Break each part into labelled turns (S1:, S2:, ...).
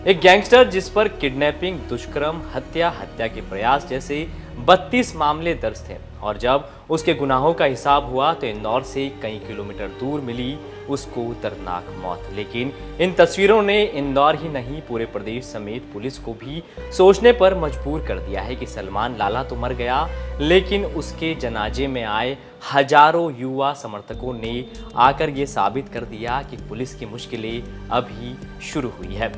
S1: एक गैंगस्टर जिस पर किडनैपिंग, दुष्कर्म, हत्या के प्रयास जैसे 32 मामले दर्ज थे और जब उसके गुनाहों का हिसाब हुआ तो इंदौर से कई किलोमीटर दूर मिली उसको दर्दनाक मौत। लेकिन इन तस्वीरों ने इंदौर ही नहीं पूरे प्रदेश समेत पुलिस को भी सोचने पर मजबूर कर दिया है कि सलमान लाला तो मर गया, लेकिन उसके जनाजे में आए हजारों युवा समर्थकों ने आकर ये साबित कर दिया कि पुलिस की मुश्किलें अभी शुरू हुई है।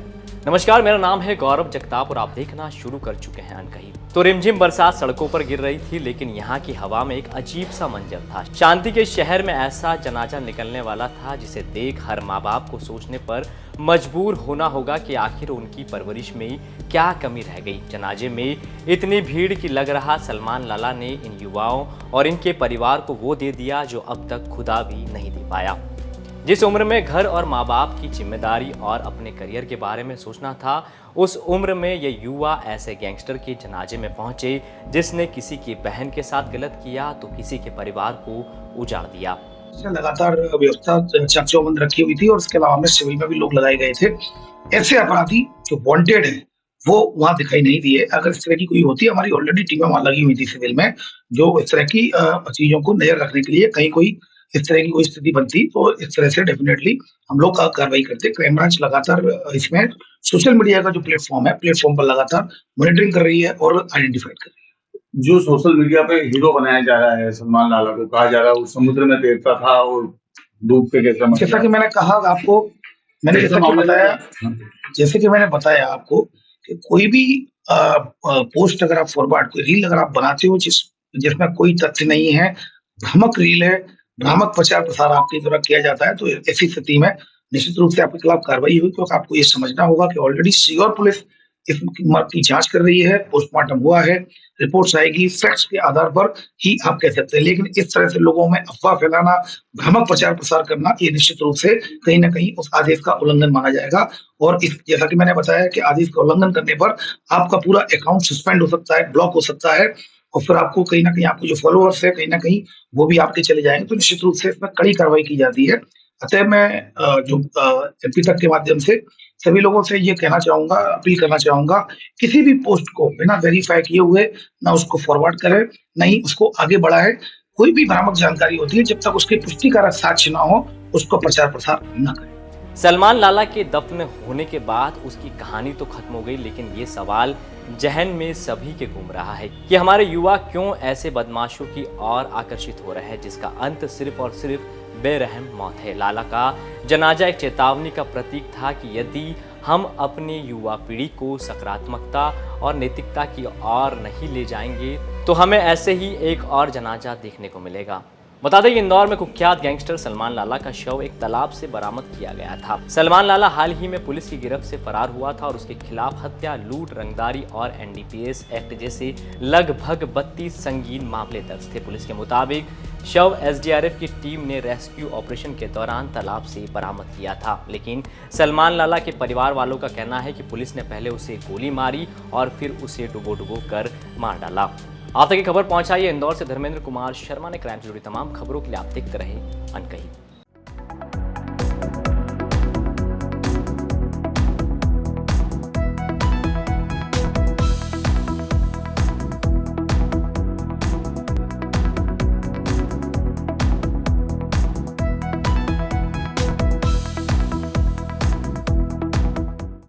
S1: नमस्कार, मेरा नाम है गौरव जगताप और आप देखना शुरू कर चुके हैं अनकही। तो रिमझिम बरसात सड़कों पर गिर रही थी, लेकिन यहाँ की हवा में एक अजीब सा मंजर था। शांति के शहर में ऐसा जनाजा निकलने वाला था जिसे देख हर माँ बाप को सोचने पर मजबूर होना होगा कि आखिर उनकी परवरिश में क्या कमी रह गई। जनाजे में इतनी भीड़ की लग रहा सलमान लाला ने इन युवाओं और इनके परिवार को वो दे दिया जो अब तक खुदा भी नहीं दे पाया। जिस उम्र में घर और माँ बाप की जिम्मेदारी और अपने करियर के बारे में सोचना था, उस उम्र में ये युवा ऐसे गैंगस्टर के जनाजे में पहुंचे जिसने किसी की बहन के साथ गलत किया तो किसी के परिवार को उजाड़ दिया।
S2: लगातार व्यवस्था चकचौबंद रखी हुई थी और उसके अलावा में सिविल में भी लोग लगाए गए थे। ऐसे अपराधी जो वांटेड है वो वहां दिखाई नहीं दिए। अगर इस तरह की कोई होती, हमारी ऑलरेडी टीमें वहां लगी हुई थी सिविल में, जो इस तरह की चीजों को नजर रखने के लिए कहीं कोई इस तरह की कोई स्थिति बनती तो इस तरह से डेफिनेटली हम लोग कार्रवाई करते। क्राइम ब्रांच लगातार इसमें सोशल मीडिया का जो प्लेटफॉर्म है, प्लेटफॉर्म पर लगातार मॉनिटरिंग कर रही है और आइडेंटिफाई कर रही है।
S3: जो सोशल मीडिया पे हीरो बनाया जा रहा है सलमान लाला को, कहा जा रहा है वो समुद्र में तैरता था और डूब के कैसे,
S2: जैसा कि मैंने कहा आपको, जैसे कि मैंने बताया आपको कि कोई भी पोस्ट अगर आप फॉरवर्ड, कोई रील अगर आप बनाते हो जिसमें कोई तथ्य नहीं है, भ्रामक रील है, भ्रामक प्रचार प्रसार आपके द्वारा किया जाता है, तो ऐसी स्थिति में निश्चित रूप से आपके खिलाफ कार्रवाई हुई। क्योंकि आपको ये समझना होगा कि ऑलरेडी सीओर पुलिस इसकी जांच कर रही है, पोस्टमार्टम हुआ है, रिपोर्ट्स आएगी, फैक्ट्स के आधार पर ही आप कह सकते हैं। लेकिन इस तरह से लोगों में अफवाह फैलाना, भ्रामक प्रचार प्रसार करना, ये निश्चित रूप से कहीं ना कहीं उस आदेश का उल्लंघन माना जाएगा। और जैसा कि मैंने बताया कि आदेश का उल्लंघन करने पर आपका पूरा अकाउंट सस्पेंड हो सकता है, ब्लॉक हो सकता है और फिर आपको कहीं ना कहीं आपके जो फॉलोअर्स है कहीं ना कहीं वो भी आपके चले जाएंगे। तो निश्चित रूप से इसमें कड़ी कार्रवाई की जाती है। अतः मैं जो एमपी तक के माध्यम से सभी लोगों से ये कहना चाहूंगा, अपील करना चाहूंगा, किसी भी पोस्ट को बिना वेरीफाई किए हुए ना उसको फॉरवर्ड करें, ना ही उसको आगे बढ़ाएं। कोई भी भ्रामक जानकारी होती है, जब तक उसके पुष्टिकारक साक्ष्य ना हो उसको प्रचार प्रसार न करें।
S1: सलमान लाला के दफन होने के बाद उसकी कहानी तो खत्म हो गई, लेकिन ये सवाल जहन में सभी के घूम रहा है कि हमारे युवा क्यों ऐसे बदमाशों की ओर आकर्षित हो रहे हैं जिसका अंत सिर्फ और सिर्फ बेरहम मौत है। लाला का जनाजा एक चेतावनी का प्रतीक था कि यदि हम अपने युवा पीढ़ी को सकारात्मकता और नैतिकता की ओर नहीं ले जाएंगे तो हमें ऐसे ही एक और जनाजा देखने को मिलेगा। बता दें कि इंदौर में कुख्यात गैंगस्टर सलमान लाला का शव एक तालाब से बरामद किया गया था। सलमान लाला हाल ही में पुलिस की गिरफ्त से फरार हुआ था और उसके खिलाफ हत्या, लूट, रंगदारी और एनडीपीएस एक्ट जैसे लगभग 32 संगीन मामले दर्ज थे। पुलिस के मुताबिक शव एसडीआरएफ की टीम ने रेस्क्यू ऑपरेशन के दौरान तालाब से बरामद किया था, लेकिन सलमान लाला के परिवार वालों का कहना है कि पुलिस ने पहले उसे गोली मारी और फिर उसे डुबो कर मार डाला। आप तक ये खबर पहुंचाई है इंदौर से धर्मेंद्र कुमार शर्मा ने। क्राइम से जुड़ी तमाम खबरों के लिए आप देखते रहे अनकही।